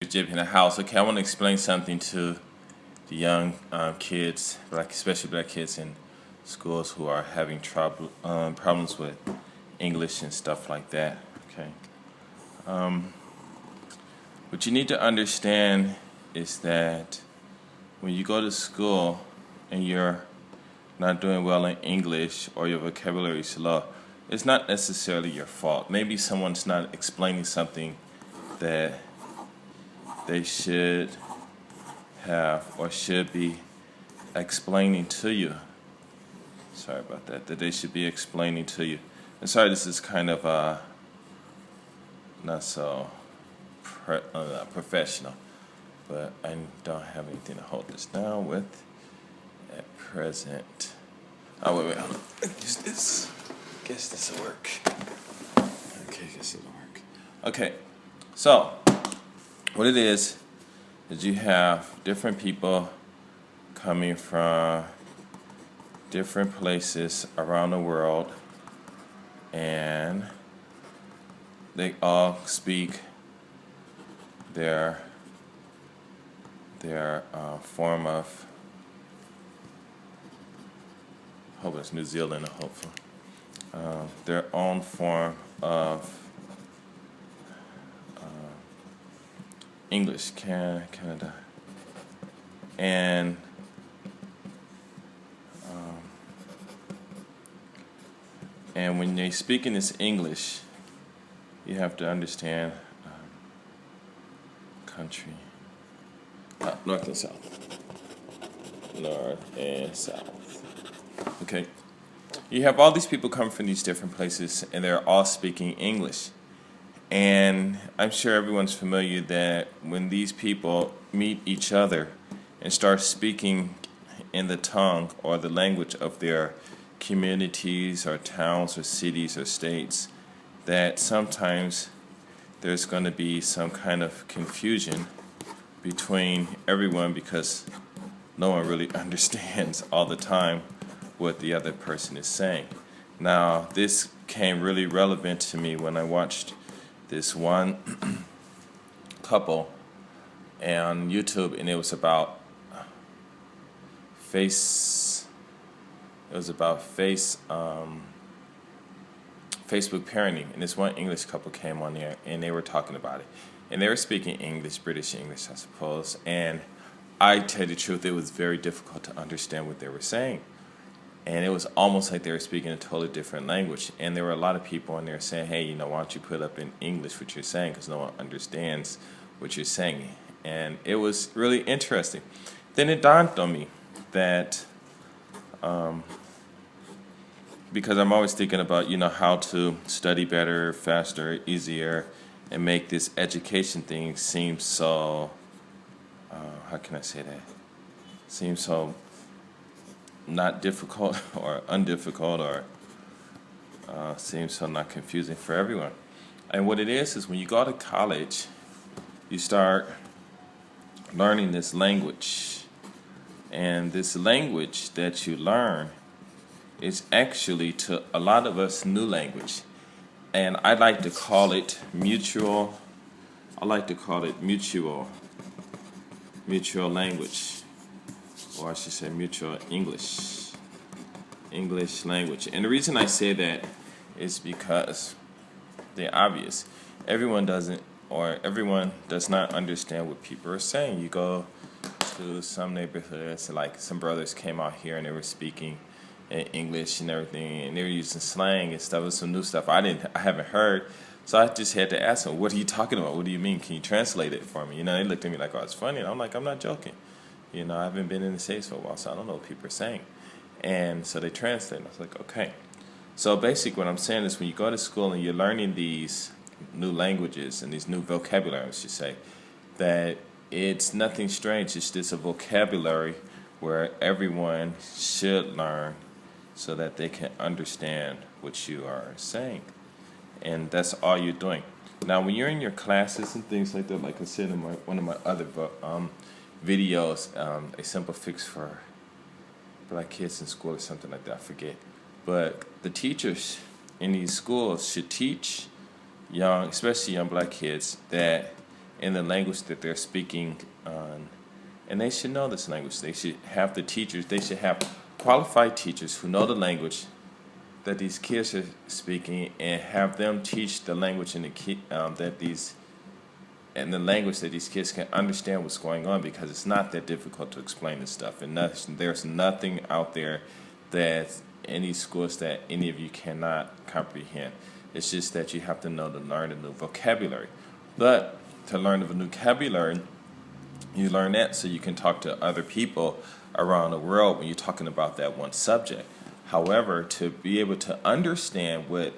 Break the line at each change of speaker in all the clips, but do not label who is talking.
Jib in the house. Okay, I want to explain something to the young kids, especially black kids in schools who are having problems with English and stuff like that. Okay, what you need to understand is that when you go to school and you're not doing well in English or your vocabulary is low, it's not necessarily your fault. Maybe someone's not explaining something that they should have or should be explaining to you. Sorry about that. That they should be explaining to you. I'm sorry, this is kind of not so professional, but I don't have anything to hold this down with at present. Oh, wait, hold on. Guess this will work. Okay, guess it'll work. Okay, so what it is you have different people coming from different places around the world, and they all speak their form of, I hope it's New Zealand, hopefully, their own form of English, Canada, and when they speak in this English, you have to understand country, north and south, north and south. Okay, you have all these people coming from these different places, and they're all speaking English. And I'm sure everyone's familiar that when these people meet each other and start speaking in the tongue or the language of their communities or towns or cities or states, that sometimes there's going to be some kind of confusion between everyone because no one really understands all the time what the other person is saying. Now, this came really relevant to me when I watched this one couple on YouTube, and it was about Facebook parenting, and this one English couple came on there, and they were talking about it, and they were speaking English, British English, I suppose, and I tell you the truth, it was very difficult to understand what they were saying, and it was almost like they were speaking a totally different language, and there were a lot of people in there saying, hey, why don't you put up in English what you're saying, because no one understands what you're saying, and it was really interesting. Then it dawned on me that because I'm always thinking about, how to study better, faster, easier, and make this education thing seem so, how can I say that? Seem so not difficult or undifficult, or seems so not confusing for everyone. And what it is when you go to college, you start learning this language. And this language that you learn is actually, to a lot of us, new language. And I like to call it mutual language, or I should say mutual English language. And the reason I say that is because the obvious. Everyone does not understand what people are saying. You go to some neighborhoods, like some brothers came out here and they were speaking in English and everything, and they were using slang and stuff. It was some new stuff I haven't heard. So I just had to ask them, what are you talking about? What do you mean? Can you translate it for me? They looked at me like, oh, it's funny. And I'm like, I'm not joking. I haven't been in the States for a while, so I don't know what people are saying. And so they translated. I was like, okay. So basically what I'm saying is when you go to school and you're learning these new languages and these new vocabulary, I should say, that it's nothing strange. It's just a vocabulary where everyone should learn so that they can understand what you are saying. And that's all you're doing. Now, when you're in your classes and things like that, like I said in one of my other videos, a simple fix for black kids in school or something like that, I forget. But the teachers in these schools should teach young, especially young black kids, that in the language that they're speaking and they should know this language. They should have the teachers. They should have qualified teachers who know the language that these kids are speaking, and have them teach the language in the language that these kids can understand what's going on, because it's not that difficult to explain this stuff. And there's nothing out there that any schools that any of you cannot comprehend. It's just that you have to know to learn a new vocabulary. But to learn the new vocabulary, you learn that so you can talk to other people around the world when you're talking about that one subject. However, to be able to understand what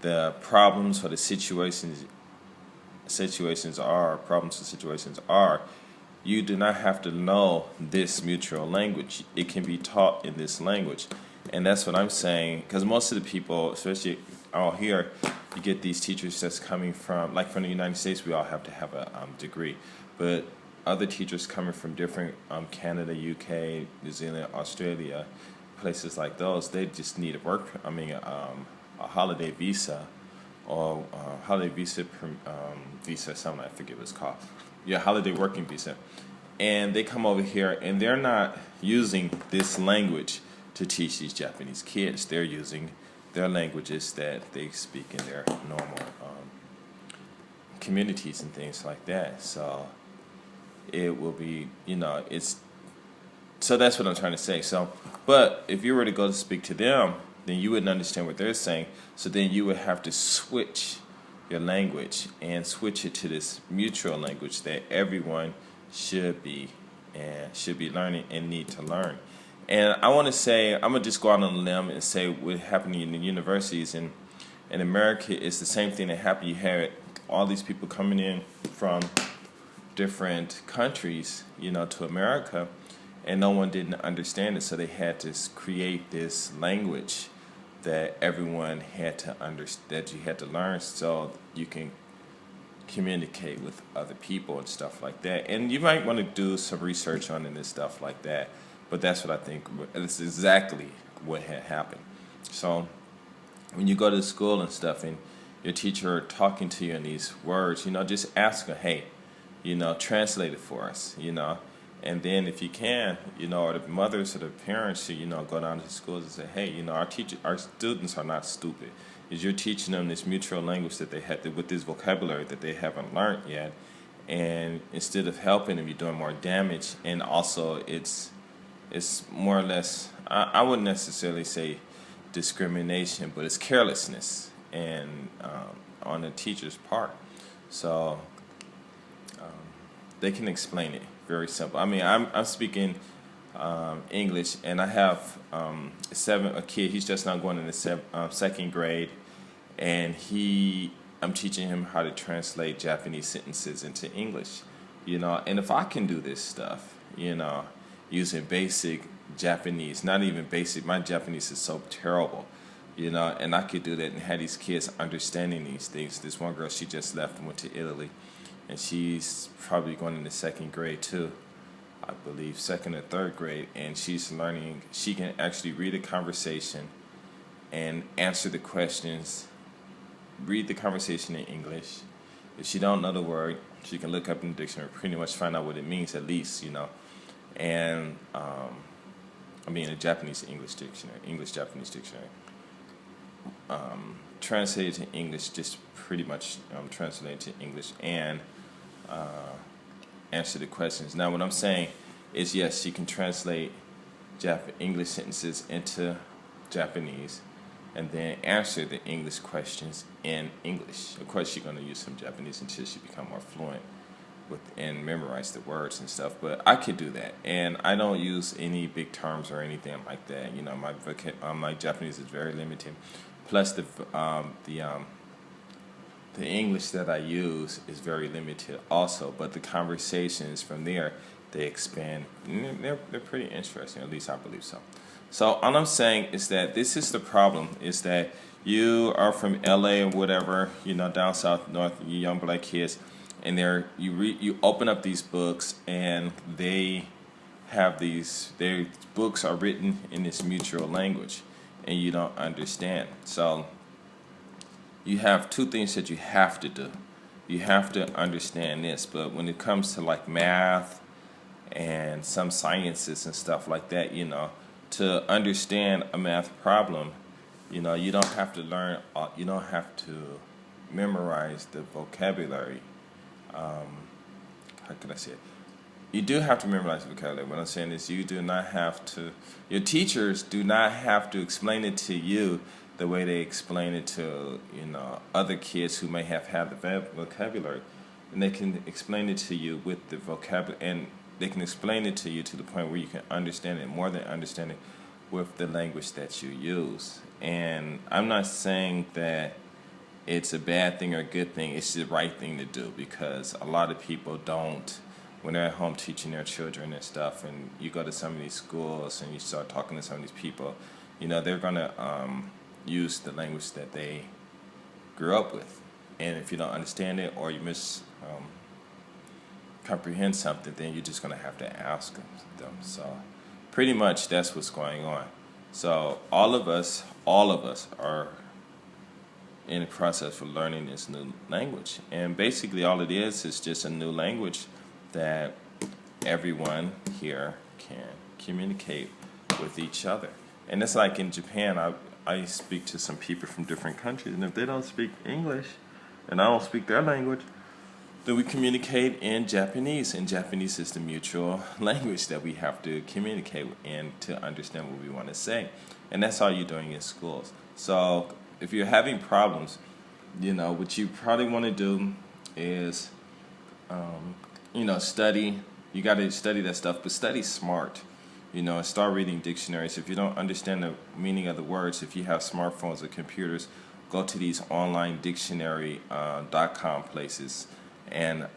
the problems or the situations are, you do not have to know this mutual language. It can be taught in this language. And that's what I'm saying, because most of the people, especially out here, you get these teachers that's coming from, like from the United States, we all have to have a degree. But other teachers coming from different Canada, UK, New Zealand, Australia, places like those, they just need a holiday visa, or holiday visa, something I forget what it's called. Yeah, holiday working visa. And they come over here and they're not using this language to teach these Japanese kids. They're using their languages that they speak in their normal communities and things like that. So it will be, so that's what I'm trying to say. So, but if you were to go to speak to them, then you wouldn't understand what they're saying. So then you would have to switch your language and switch it to this mutual language that everyone should be learning and need to learn. And I want to say, I'm going to just go out on a limb and say what happened in the universities in America is the same thing that happened. You had all these people coming in from different countries, to America, and no one didn't understand it, so they had to create this language that everyone had to that you had to learn, so you can communicate with other people and stuff like that. And you might want to do some research on it and stuff like that, but that's what I think. It's exactly what had happened. So when you go to school and stuff, and your teacher talking to you in these words, just ask her, hey, translate it for us, And then if you can, or the mothers or the parents should, go down to schools and say, hey, our students are not stupid. Is you're teaching them this mutual language that they had with this vocabulary that they haven't learned yet. And instead of helping them, you're doing more damage. And also it's more or less, I wouldn't necessarily say discrimination, but it's carelessness and on the teacher's part. So they can explain it very simple. I mean, I'm speaking English, and I have a kid. He's just now going in the second grade, and I'm teaching him how to translate Japanese sentences into English. And if I can do this stuff, using basic Japanese, not even basic. My Japanese is so terrible, and I could do that and have these kids understanding these things. This one girl, she just left and went to Italy, and she's probably going into second grade too, I believe, second or third grade, and she's learning. She can actually read a conversation and answer the questions, read the conversation in English. If she don't know the word, she can look up in the dictionary, pretty much find out what it means at least, And a Japanese-English dictionary, English-Japanese dictionary. Translated to English, just pretty much translated to English and answer the questions. Now, what I'm saying is, yes, she can translate English sentences into Japanese and then answer the English questions in English. Of course, she's going to use some Japanese until she becomes more fluent and memorize the words and stuff. But I could do that, and I don't use any big terms or anything like that. My Japanese is very limited. Plus, the English that I use is very limited also, but the conversations from there, they expand. They're pretty interesting, at least I believe so. So all I'm saying is that this is the problem, is that you are from LA or whatever, down south, north, you young black kids, and you open up these books, and their books are written in this mutual language, and you don't understand. So you have two things that you have to do. you have to understand this. But when it comes to like math and some sciences and stuff like that, to understand a math problem, you don't have to learn, you don't have to memorize the vocabulary. How can I say it? You do have to memorize the vocabulary. What I'm saying is you do not have to, your teachers do not have to explain it to you the way they explain it to, other kids who may have had the vocabulary. And they can explain it to you with the vocabulary, and they can explain it to you to the point where you can understand it more than understand it with the language that you use. And I'm not saying that it's a bad thing or a good thing. It's the right thing to do, because a lot of people don't, when they're at home teaching their children and stuff, and you go to some of these schools and you start talking to some of these people, they're going to use the language that they grew up with. And if you don't understand it, or you comprehend something, then you're just going to have to ask them. So pretty much that's what's going on. So all of us are in the process of learning this new language. And basically all it is just a new language that everyone here can communicate with each other. And it's like in Japan, I speak to some people from different countries, and if they don't speak English and I don't speak their language, then we communicate in Japanese. And Japanese is the mutual language that we have to communicate in to understand what we want to say. And that's all you're doing in schools. So if you're having problems, what you probably want to do is, study. You got to study that stuff, but study smart. And start reading dictionaries. If you don't understand the meaning of the words, if you have smartphones or computers, go to these online dictionary.com places and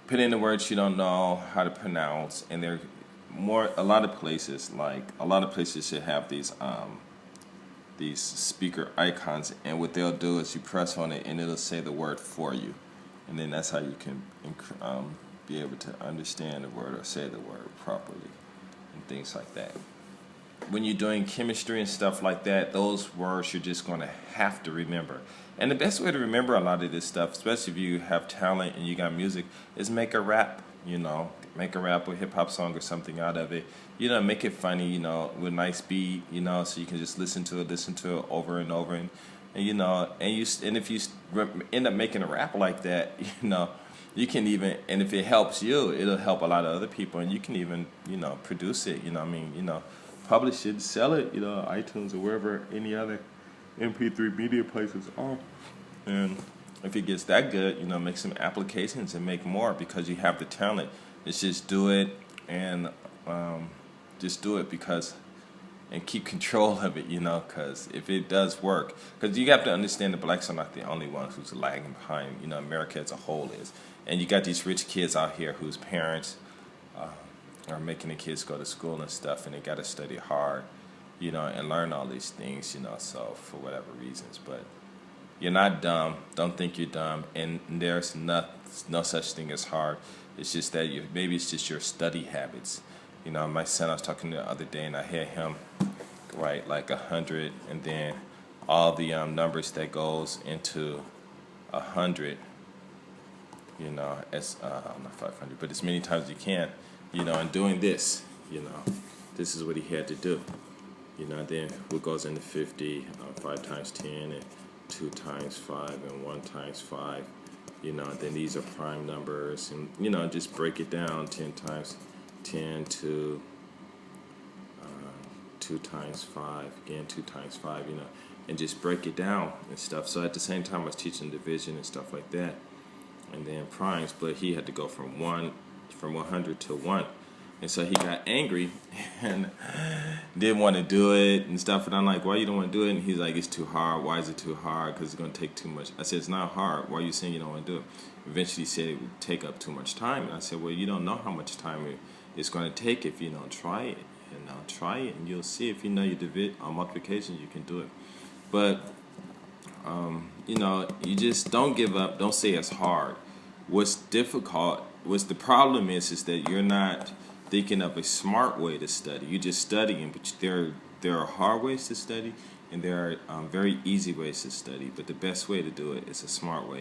put in the words you don't know how to pronounce. And a lot of places should have these speaker icons, and what they'll do is you press on it and it'll say the word for you, and then that's how you can be able to understand the word or say the word properly and things like that. When you're doing chemistry and stuff like that, those words you're just going to have to remember. And the best way to remember a lot of this stuff, especially if you have talent and you got music, is make a rap. Make a rap or hip hop song or something out of it. Make it funny, with a nice beat, so you can just listen to it over and over, and if you end up making a rap like that, you can even, and if it helps you, it'll help a lot of other people, and you can even, produce it, publish it, sell it, iTunes or wherever any other MP3 media places are. And if it gets that good, make some applications and make more, because you have the talent. It's just do it, and just do it and keep control of it, because if it does work, because you have to understand the blacks are not the only ones who's lagging behind, America as a whole is. And you got these rich kids out here whose parents are making the kids go to school and stuff, and they got to study hard, and learn all these things, so for whatever reasons. But you're not dumb. Don't think you're dumb. And there's no such thing as hard. It's just that maybe it's just your study habits. My son, I was talking to the other day, and I had him write like 100, and then all the numbers that goes into 100, as not 500, but as many times as you can, and doing this, this is what he had to do. Then what goes into 50, 5 times 10, and 2 times 5, and 1 times 5, then these are prime numbers, and, just break it down, 10 times 10 to 2 times 5, again 2 times 5, and just break it down and stuff. So at the same time I was teaching division and stuff like that, and then primes, but he had to go from 100 to 1. And so he got angry and didn't want to do it and stuff. And I'm like, why you don't want to do it? And he's like, it's too hard. Why is it too hard? Because it's going to take too much. I said, it's not hard. Why are you saying you don't want to do it? Eventually he said it would take up too much time. And I said, well, you don't know how much time it's going to take if you don't try it. And try it, and you'll see. If you know your multiplication, you can do it. But, you just don't give up. Don't say it's hard. What's the problem is that you're not thinking of a smart way to study. You're just studying, but there are hard ways to study, And there are very easy ways to study, but the best way to do it is a smart way.